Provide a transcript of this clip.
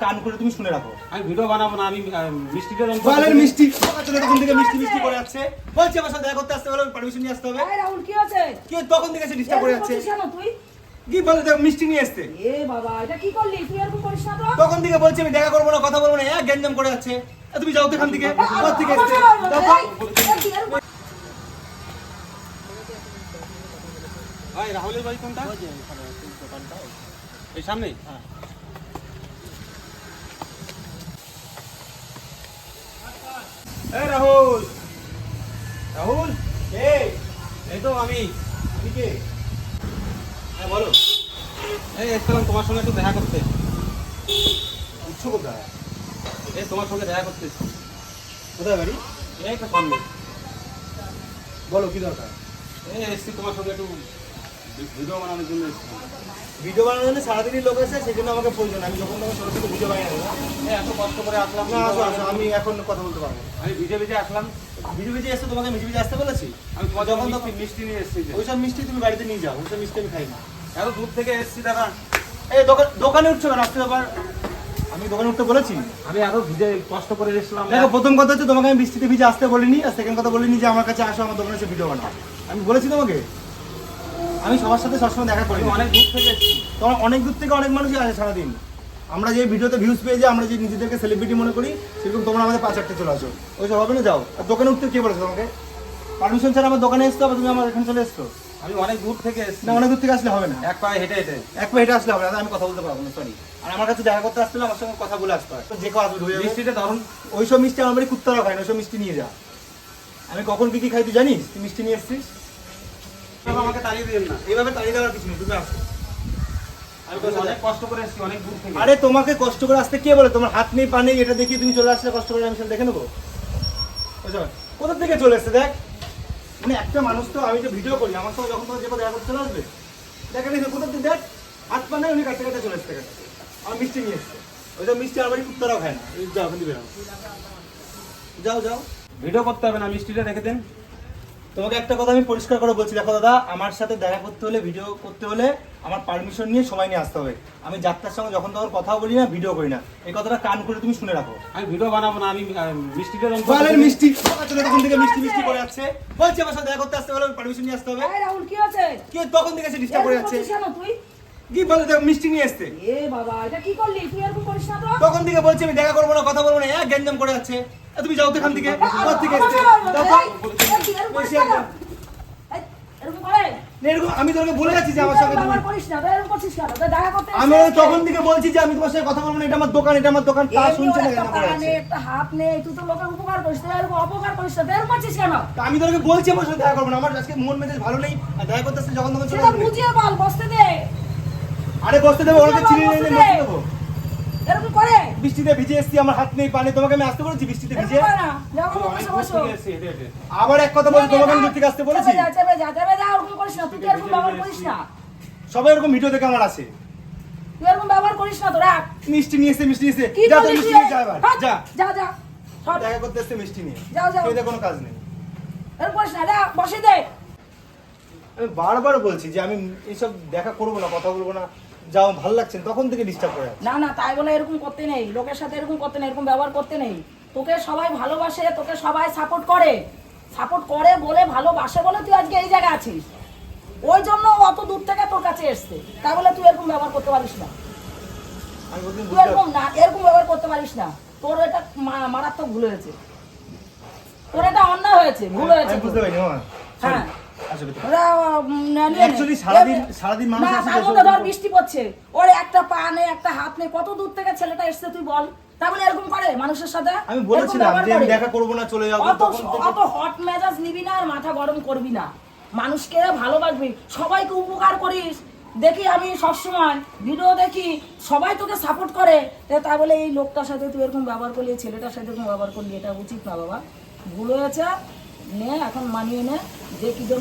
কান করে তুমি শুনে রাখো। আমি ভিডিও বানাবো না, আমি মিষ্টিটা বলেন মিষ্টি তখন থেকে মিষ্টি মিষ্টি করে যাচ্ছে, বলছে আমার সাথে দেখা করতে আসতে বলে পারমিশন নিয়ে আসতে হবে। এই রাহুল কি আছে? কি তখন থেকে সে ডিস্টার্ব করে যাচ্ছে। কেন তুই কি বলে দেখো মিষ্টি নিয়ে আসতে। এ বাবা এটা কি করলি তুই? এরকম করিস না তো। তখন থেকে বলছে আমি দেখা করবো না, কথা বলবো না, এক গ্যাঞ্জাম করে যাচ্ছে। তুমি যাও তো এখান থেকে, কোথা থেকে এসেছে ভাই রাহুলের বাড়ি কোনটা? এই সামনে। এই রাহুল, রাহুল এই তো আমি। তুমি কে? হ্যাঁ বলো। এই এসেছিলাম তোমার সঙ্গে একটু দেখা করতে। উৎস কোথায়? এই তোমার সঙ্গে দেখা করতে। কোথায় বাড়ি? এই তো সামনে। বলো কি দরকার? এই এসছি তোমার সঙ্গে একটু ভিডিও বানানোর জন্য এসেছিলাম। ভিডিও বানানোর জন্য সারাদিনই লোক আছে, সেই জন্য আমাকে প্রয়োজন। আমি যখন তখন ছোটো ছোটো ভিডিও বানিয়ে আনবো। এই এত কষ্ট করে আসলাম। না আসো আসো, আমি এখন কথা বলতে পারবো। আমি ভিজে ভিজে আসলাম। ভিজে ভিজে এসছো, তোমাকে ভিজে ভিজে আসতে বলেছি? আমি তোমার যখন যখন তখন মিষ্টি নিয়ে এসেছি যে। ওইসব মিষ্টি তুমি বাড়িতে নিয়ে যাও, ওইসব মিষ্টি আমি খাই না। এত দূর থেকে এসেছি দাদা। এই দোকানে উঠছো কেন? আসতে ব্যাপার আমি দোকানে উঠতে বলেছি? আমি এত ভিজে কষ্ট করে এসেছিলাম। দেখো প্রথম কথা হচ্ছে তোমাকে আমি বৃষ্টিতে ভিজে আসতে বলিনি, আর সেকেন্ড কথা বলিনি যে আমার কাছে আসো, আমার দোকানে এসে ভিডিও বানাও। আমি বলেছি তোমাকে আমি সবার সাথে সবসময় দেখা করি। আমি অনেক দূর থেকে এসেছি। তোমার অনেক দূর থেকে অনেক মানুষই আসে সারাদিন। আমরা যে ভিডিওতে ভিউজ পেয়ে যাই, আমরা যে নিজেদেরকে সেলিব্রিটি মনে করি, সেরকম তোমরা আমাদের 5-8 চলে আসো। ওইসব হবে না, যাও। আর দোকানে উঠতে কে বলেছো তোমাকে? পারমিশন ছাড়া আমার দোকানে এসছো, আবার তুমি আমার এখানে চলে এসছো। আমি অনেক দূর থেকে এসেছি। না অনেক দূর থেকে আসলে হবে না, এক পায়ে হেঁটে হেঁটে। এক পা হেঁটে আসলে হবে না, আমি কথা বলতে পারবো না, সরি। আর আমার কাছে দেখা করতে আসতে হলে আমার সঙ্গে কথা বলে আসতে হয়। তো যে কেউ আসবে ধরে যাবে। মিষ্টিটা ধরুন। ওইসব মিষ্টি আমার বাড়ি কুত্তারাও খায় না, ওইসব মিষ্টি নিয়ে যা। আমি কখন কি কি খাই তুই জানিস? তুই মিষ্টি নিয়ে এসছিস। আমাকে তাড়িয়ে দিন না। এইভাবে তাড়িয়ে দেওয়ার কিছু নেই, তুমি আসো। আমি অনেক কষ্ট করে এসেছি, অনেক দূর থেকে। আরে তোমাকে কষ্ট করে আসতে কে বলে? তোমার হাত নেই পা নেই, এটা দেখিয়ে তুমি চলে আসলে কষ্ট করে আমি সেটা দেখে নেবো? বুঝছো? কোথা থেকে চলে এসছে দেখ। মানে একটা মানুষ তো, আমি যে ভিডিও করি, আমার সঙ্গে যখন তোমার যে কেউ দেখা করতে চলে আসবে, দেখে নিস কোথা থেকে দেখ, হাত পা নেই, উনি কাছে কাছে চলে এসছে। আমার মিষ্টি নিয়ে এসছে, ওইসব মিষ্টি আমার বাড়ি কুত্তারাও খায় না। যাও ওখান থেকে বেরাও, যাও যাও। ভিডিও করতে হবে না, মিষ্টিটা রেখে দেন। তোমাকে একটা কথা আমি পরিষ্কার করে বলছি, দেখো দাদা, আমার সাথে দেখা করতে হলে, ভিডিও করতে হলে আমার পারমিশন নিয়ে সময় নিয়ে আসতে হবে। আমি যাত্রার সঙ্গে যখন তখন কথা বলি না, ভিডিও করি না। এই কথাটা কান করে তুমি শুনে রাখো। আমি ভিডিও বানাবো না, আমি মিষ্টিটা বলেন মিষ্টি তখন থেকে মিষ্টি মিষ্টি করে যাচ্ছে, বলছে আমার সাথে দেখা করতে আসতে বলে পারমিশন নিয়ে আসতে হবে। এই রাহুল কি আছে? কি তখন থেকে সে ডিস্টার্ব করে যাচ্ছে। কেন তুই? কি বলে দেখো মিষ্টি নিয়ে আসতে। এ বাবা এটা কি করলি তুই? এরকম করিস না তো। তখন থেকে বলছে আমি দেখা করবো না, কথা বলবো না, এক গ্যাঞ্জাম করে যাচ্ছে। তুমি যাও তো এখান থেকে, কোথা থেকে এসেছে। এরকম করে এরকম আমি তোমাকে বলে যাচ্ছি যে আমার সঙ্গে তুমি। ব্যবহার করিস না, এরকম করছিস কেন? দেখা করতে আমি তখন থেকে বলছি যে আমি তোমার সাথে কথা বলবো না, এটা আমার দোকান, এটা আমার দোকান, তা শুনছে না, কেন করে যাচ্ছে। একটা হাত নেই, তুই তো লোকের উপকার করিস, তুই এরকম অপকার করিস না, এরকম করছিস কেন? তা আমি তোমাকে বলছি আমার সাথে দেখা করবো না, আমার আজকে মন মেজাজ ভালো নেই, আর দেখা করতে আসতে যখন তখন চলে সেটা আসবে। বুঝিয়ে বল, বসতে দে। আরে বসতে দেবো, ওনাকে চিনি নেই বসতে দেবো। এরকম করে বৃষ্টিতে ভিজে এসছি, আমার হাত নেই পা নেই, তোমাকে আমি আসতে বলেছি বৃষ্টিতে ভিজে? এরকম করে না, যাও আমি অনেক বসে দূর বসো। থেকে এসেছি হেঁটে হেঁটে। আবার এক কথা বলছি, তোমাকে আমি দূর থেকে আসতে বলেছি? চেপে যা, ওরকম করিস না, তুই এরকম ব্যবহার করিস না। সবাই এরকম ভিডিও দেখে আমার আসে। তুই এরকম ব্যবহার করিস না তো, রাখ। মিষ্টি নিয়ে এসে মিষ্টি নিয়ে এসে কি যা তো বলিস মিষ্টি রে? নিয়ে যা এবার, যা। যা সর। দেখা করতে এসে মিষ্টি নিয়ে যাও। এদের কোনো কাজ নেই। এরকম করিস না, রাখ, বসে দে। আমি বারবার বলছি যে আমি এইসব দেখা করবো না, কথা বলবো না, যাও ভালো লাগছে না, তখন থেকে ডিস্টার্ব করে যাচ্ছে। না তাই বলে এরকম করতে নেই, লোকের সাথে এরকম করতে নেই, এরকম ব্যবহার করতে নেই। তোকে সবাই ভালোবাসে, তোকে সবাই সাপোর্ট করে বলে, ভালোবাসে বলে তুই আজকে এই জায়গায় আছিস। ওই জন্য অত দূর থেকে তোর কাছে এসছে, তাই বলে তুই এরকম ব্যবহার করতে পারিস না। আমি বলছি তুই এরকম ব্যবহার করতে পারিস না। তোর এটা মারাত্মক ভুল হয়েছে, তোর এটা অন্যায় হয়েছে, ভুল হয়েছে। আমি বুঝতে পারিনি মামা। হ্যাঁ আসলে ওরা Actually সারাদিন মানুষ না, আসে তার যে মধ্যে ধর সব- বৃষ্টি পড়ছে, ওর একটা পা নেই, একটা হাত নেই, কত দূর থেকে ছেলেটা এসছে তুই বল। তাই বলে এরকম করে মানুষের সাথে? আমি বলেছিলাম যে আমি দেখা করবো না, চলে যাবো, অত তখন থেকে অত হট মেজাজ নিবি না, আর মাথা গরম করবি না। মানুষকে ভালোবাসবি, সবাইকে উপকার করিস। দেখি আমি সবসময় ভিডিও দেখি, সবাই তোকে সাপোর্ট করে। তাই বলে এই লোকটার সাথে তুই এরকম ব্যবহার করলি, এই ছেলেটার সাথে এরকম ব্যবহার করলি, এটা উচিত না বাবা, ভুল হয়েছে। নে এখন মানিয়ে নে যে কি জন্য